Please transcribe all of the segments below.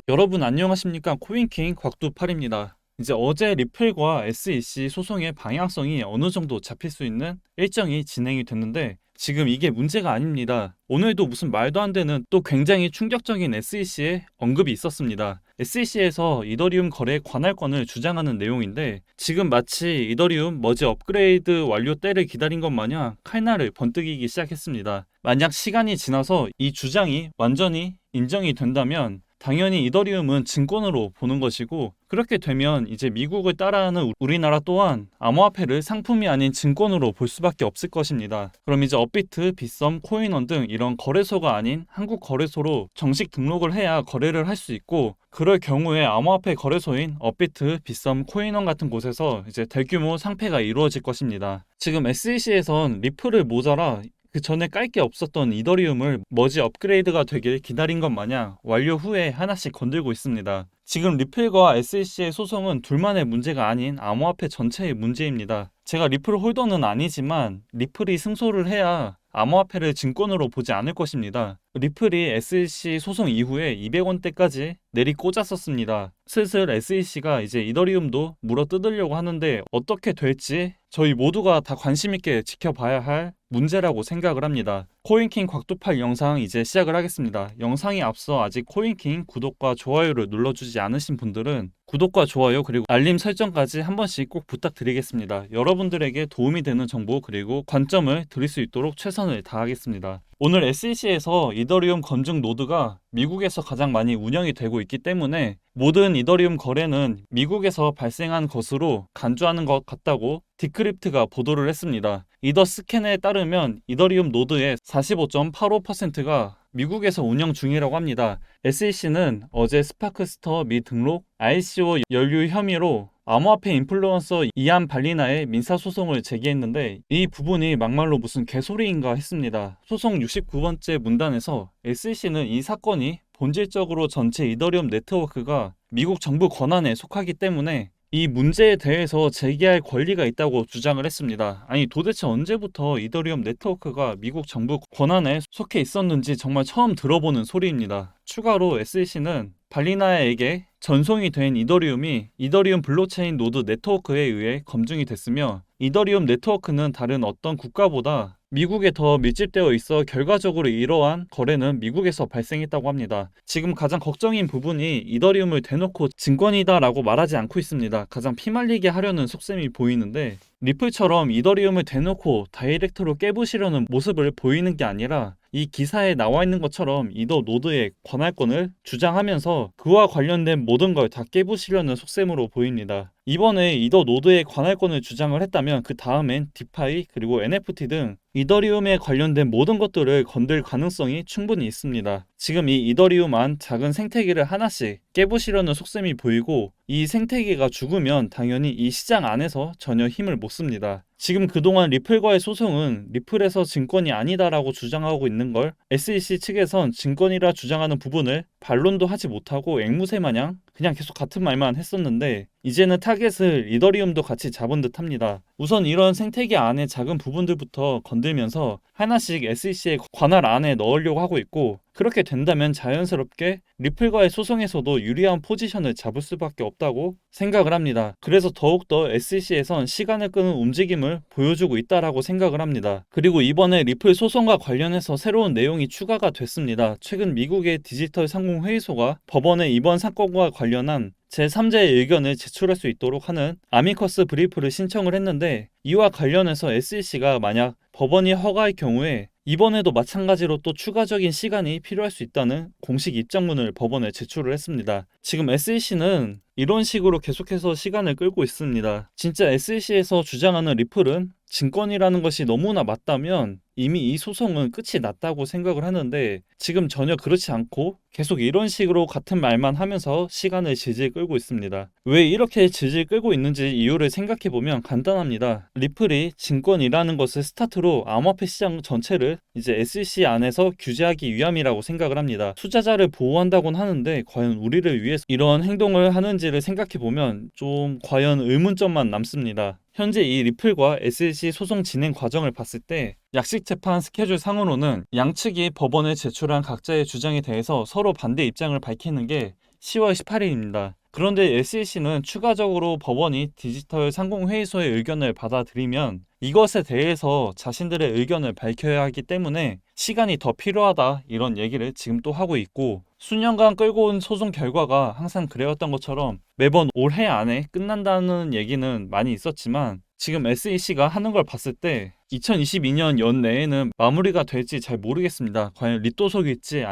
여러분 안녕하십니까? 코인킹 곽두팔입니다. 이제 어제 리플과 SEC 소송의 방향성이 어느 정도 잡힐 수 있는 일정이 진행이 됐는데 지금 이게 문제가 아닙니다. 오늘도 무슨 말도 안 되는 또 굉장히 충격적인 SEC의 언급이 있었습니다. SEC에서 이더리움 거래 관할권을 주장하는 내용인데 지금 마치 이더리움 머지 업그레이드 완료 때를 기다린 것 마냥 칼날을 번뜩이기 시작했습니다. 만약 시간이 지나서 이 주장이 완전히 인정이 된다면 당연히 이더리움은 증권으로 보는 것이고, 그렇게 되면 이제 미국을 따라하는 우리나라 또한 암호화폐를 상품이 아닌 증권으로 볼 수밖에 없을 것입니다. 그럼 이제 업비트, 빗썸, 코인원 등 이런 거래소가 아닌 한국 거래소로 정식 등록을 해야 거래를 할 수 있고, 그럴 경우에 암호화폐 거래소인 업비트, 빗썸, 코인원 같은 곳에서 이제 대규모 상패가 이루어질 것입니다. 지금 SEC에선 리플을 모자라 그 전에 깔 게 없었던 이더리움을 머지 업그레이드가 되길 기다린 것 마냥 완료 후에 하나씩 건들고 있습니다. 지금 리플과 SEC의 소송은 둘만의 문제가 아닌 암호화폐 전체의 문제입니다. 제가 리플 홀더는 아니지만 리플이 승소를 해야 암호화폐를 증권으로 보지 않을 것입니다. 리플이 SEC 소송 이후에 200원대까지 내리꽂았었습니다. 슬슬 SEC가 이제 이더리움도 물어뜯으려고 하는데 어떻게 될지 저희 모두가 다 관심있게 지켜봐야 할 문제라고 생각을 합니다. 코인킹 곽두팔 영상 이제 시작을 하겠습니다. 영상이 앞서 아직 코인킹 구독과 좋아요를 눌러주지 않으신 분들은 구독과 좋아요 그리고 알림 설정까지 한 번씩 꼭 부탁드리겠습니다. 여러분들에게 도움이 되는 정보 그리고 관점을 드릴 수 있도록 최선을 다하겠습니다. 오늘 SEC에서 이더리움 검증 노드가 미국에서 가장 많이 운영이 되고 있기 때문에 모든 이더리움 거래는 미국에서 발생한 것으로 간주하는 것 같다고 디크립트가 보도를 했습니다. 이더스캔에 따르면 이더리움 노드의 45.85%가 미국에서 운영 중이라고 합니다. SEC는 어제 스파크스터 미등록 ICO 연류 혐의로 암호화폐 인플루언서 이안 발리나의 민사소송을 제기했는데 이 부분이 막말로 무슨 개소리인가 했습니다. 소송 69번째 문단에서 SEC는 이 사건이 본질적으로 전체 이더리움 네트워크가 미국 정부 권한에 속하기 때문에 이 문제에 대해서 제기할 권리가 있다고 주장을 했습니다. 아니 도대체 언제부터 이더리움 네트워크가 미국 정부 권한에 속해 있었는지 정말 처음 들어보는 소리입니다. 추가로 SEC는 발리나에게 전송이 된 이더리움이 이더리움 블록체인 노드 네트워크에 의해 검증이 됐으며 이더리움 네트워크는 다른 어떤 국가보다 미국에 더 밀집되어 있어 결과적으로 이러한 거래는 미국에서 발생했다고 합니다. 지금 가장 걱정인 부분이 이더리움을 대놓고 증권이다라고 말하지 않고 있습니다. 가장 피말리게 하려는 속셈이 보이는데 리플처럼 이더리움을 대놓고 다이렉트로 깨부시려는 모습을 보이는 게 아니라 이 기사에 나와 있는 것처럼 이더 노드의 관할권을 주장하면서 그와 관련된 모든 걸 다 깨부시려는 속셈으로 보입니다. 이번에 이더 노드의 관할권을 주장을 했다면 그 다음엔 디파이 그리고 NFT 등 이더리움에 관련된 모든 것들을 건들 가능성이 충분히 있습니다. 지금 이 이더리움 안 작은 생태계를 하나씩 깨부시려는 속셈이 보이고 이 생태계가 죽으면 당연히 이 시장 안에서 전혀 힘을 못 씁니다. 지금 그동안 리플과의 소송은 리플에서 증권이 아니다라고 주장하고 있는 걸 SEC 측에선 증권이라 주장하는 부분을 반론도 하지 못하고 앵무새 마냥 그냥 계속 같은 말만 했었는데 이제는 타겟을 이더리움도 같이 잡은 듯 합니다. 우선 이런 생태계 안의 작은 부분들부터 건들면서 하나씩 SEC의 관할 안에 넣으려고 하고 있고 그렇게 된다면 자연스럽게 리플과의 소송에서도 유리한 포지션을 잡을 수밖에 없다고 생각을 합니다. 그래서 더욱더 SEC에선 시간을 끄는 움직임을 보여주고 있다라고 생각을 합니다. 그리고 이번에 리플 소송과 관련해서 새로운 내용이 추가가 됐습니다. 최근 미국의 디지털 상공회의소가 법원에 이번 사건과 관련한 제3자의 의견을 제출할 수 있도록 하는 아미커스 브리프를 신청을 했는데 이와 관련해서 SEC가 만약 법원이 허가할 경우에 이번에도 마찬가지로 또 추가적인 시간이 필요할 수 있다는 공식 입장문을 법원에 제출을 했습니다. 지금 SEC는 이런 식으로 계속해서 시간을 끌고 있습니다. 진짜 SEC에서 주장하는 리플은 증권이라는 것이 너무나 맞다면 이미 이 소송은 끝이 났다고 생각을 하는데 지금 전혀 그렇지 않고 계속 이런 식으로 같은 말만 하면서 시간을 질질 끌고 있습니다. 왜 이렇게 질질 끌고 있는지 이유를 생각해보면 간단합니다. 리플이 증권이라는 것을 스타트로 암호화폐 시장 전체를 이제 SEC 안에서 규제하기 위함이라고 생각을 합니다. 투자자를 보호한다곤 하는데 과연 우리를 위해서 이런 행동을 하는지를 생각해보면 좀 과연 의문점만 남습니다. 현재 이 리플과 SEC 소송 진행 과정을 봤을 때 약식 재판 스케줄 상으로는 양측이 법원에 제출한 각자의 주장에 대해서 서로 반대 입장을 밝히는 게 10월 18일입니다. 그런데 SEC는 추가적으로 법원이 디지털 상공회의소의 의견을 받아들이면 이것에 대해서 자신들의 의견을 밝혀야 하기 때문에 시간이 더 필요하다, 이런 얘기를 지금 또 하고 있고, 수년간 끌고 온 소송 결과가 항상 그래왔던 것처럼 매번 올해 안에 끝난다는 얘기는 많이 있었지만, 지금 SEC가 하는 걸 봤을 때 2022년 연내에는 마무리가 될지 잘 모르겠습니다. 과연 리또속일지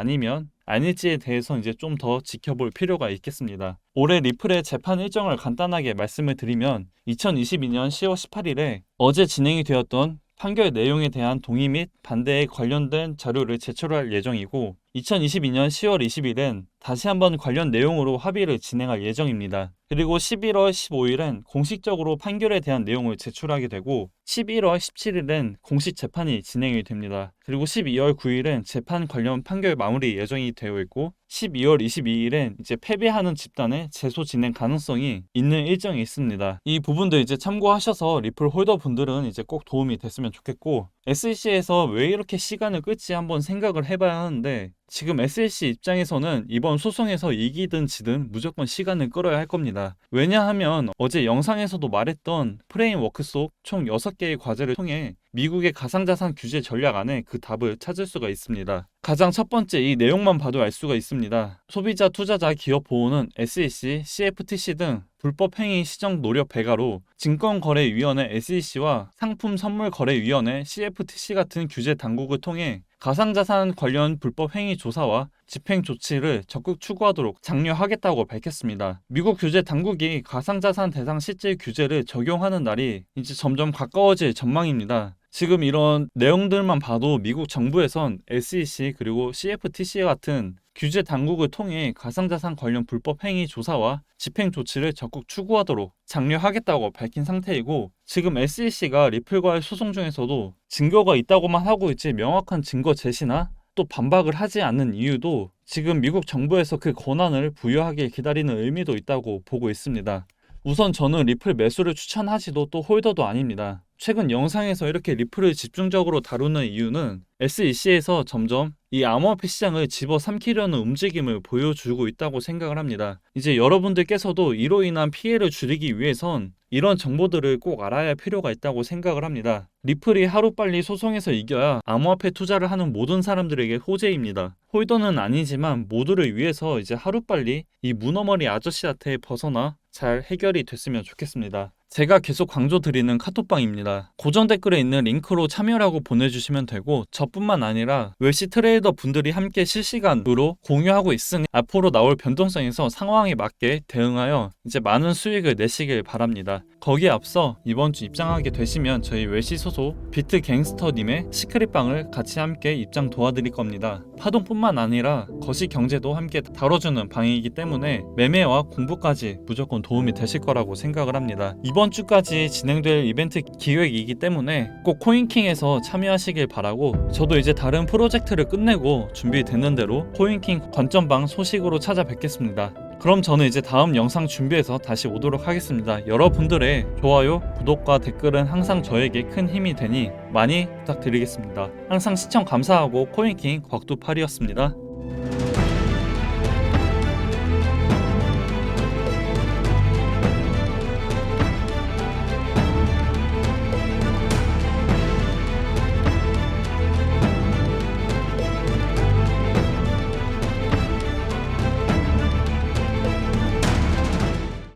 아닐지에 대해서 이제 좀 더 지켜볼 필요가 있겠습니다. 올해 리플의 재판 일정을 간단하게 말씀을 드리면 2022년 10월 18일에 어제 진행이 되었던 판결 내용에 대한 동의 및 반대에 관련된 자료를 제출할 예정이고, 2022년 10월 20일엔 다시 한번 관련 내용으로 합의를 진행할 예정입니다. 그리고 11월 15일엔 공식적으로 판결에 대한 내용을 제출하게 되고, 11월 17일엔 공식 재판이 진행이 됩니다. 그리고 12월 9일엔 재판 관련 판결 마무리 예정이 되어 있고, 12월 22일엔 이제 패배하는 집단의 재소 진행 가능성이 있는 일정이 있습니다. 이 부분들 이제 참고하셔서 리플 홀더 분들은 이제 꼭 도움이 됐으면 좋겠고, SEC에서 왜 이렇게 시간을 끌지 한번 생각을 해봐야 하는데, 지금 SEC 입장에서는 이번 소송에서 이기든 지든 무조건 시간을 끌어야 할 겁니다. 왜냐하면 어제 영상에서도 말했던 프레임워크 속 총 6개의 과제를 통해 미국의 가상자산 규제 전략 안에 그 답을 찾을 수가 있습니다. 가장 첫 번째, 이 내용만 봐도 알 수가 있습니다. 소비자, 투자자, 기업 보호는 SEC, CFTC 등 불법 행위 시정 노력 배가로 증권거래위원회 SEC와 상품선물거래위원회 CFTC 같은 규제 당국을 통해 가상자산 관련 불법 행위 조사와 집행 조치를 적극 추구하도록 장려하겠다고 밝혔습니다. 미국 규제 당국이 가상자산 대상 실질 규제를 적용하는 날이 이제 점점 가까워질 전망입니다. 지금 이런 내용들만 봐도 미국 정부에선 SEC 그리고 CFTC 같은 규제 당국을 통해 가상자산 관련 불법 행위 조사와 집행 조치를 적극 추구하도록 장려하겠다고 밝힌 상태이고, 지금 SEC가 리플과의 소송 중에서도 증거가 있다고만 하고 있지 명확한 증거 제시나 또 반박을 하지 않는 이유도 지금 미국 정부에서 그 권한을 부여하길 기다리는 의미도 있다고 보고 있습니다. 우선 저는 리플 매수를 추천하지도 또 홀더도 아닙니다. 최근 영상에서 이렇게 리플을 집중적으로 다루는 이유는 SEC에서 점점 이 암호화폐 시장을 집어삼키려는 움직임을 보여주고 있다고 생각을 합니다. 이제 여러분들께서도 이로 인한 피해를 줄이기 위해선 이런 정보들을 꼭 알아야 할 필요가 있다고 생각을 합니다. 리플이 하루빨리 소송에서 이겨야 암호화폐 투자를 하는 모든 사람들에게 호재입니다. 홀더는 아니지만 모두를 위해서 이제 하루빨리 이 문어머리 아저씨한테 벗어나 잘 해결이 됐으면 좋겠습니다. 제가 계속 강조드리는 카톡방입니다. 고정 댓글에 있는 링크로 참여라고 보내주시면 되고, 저뿐만 아니라 웰시 트레이더 분들이 함께 실시간으로 공유하고 있으니 앞으로 나올 변동성에서 상황에 맞게 대응하여 이제 많은 수익을 내시길 바랍니다. 거기에 앞서 이번 주 입장하게 되시면 저희 웰시 소속 비트갱스터님의 시크릿방을 같이 함께 입장 도와드릴 겁니다. 파동뿐만 아니라 거시 경제도 함께 다뤄주는 방이기 때문에 매매와 공부까지 무조건 도움이 되실 거라고 생각을 합니다. 이번 주까지 진행될 이벤트 기획이기 때문에 꼭 코인킹에서 참여하시길 바라고, 저도 이제 다른 프로젝트를 끝내고 준비되는 대로 코인킹 관점방 소식으로 찾아뵙겠습니다. 그럼 저는 이제 다음 영상 준비해서 다시 오도록 하겠습니다. 여러분들의 좋아요, 구독과 댓글은 항상 저에게 큰 힘이 되니 많이 부탁드리겠습니다. 항상 시청 감사하고 코인킹 곽두팔이었습니다.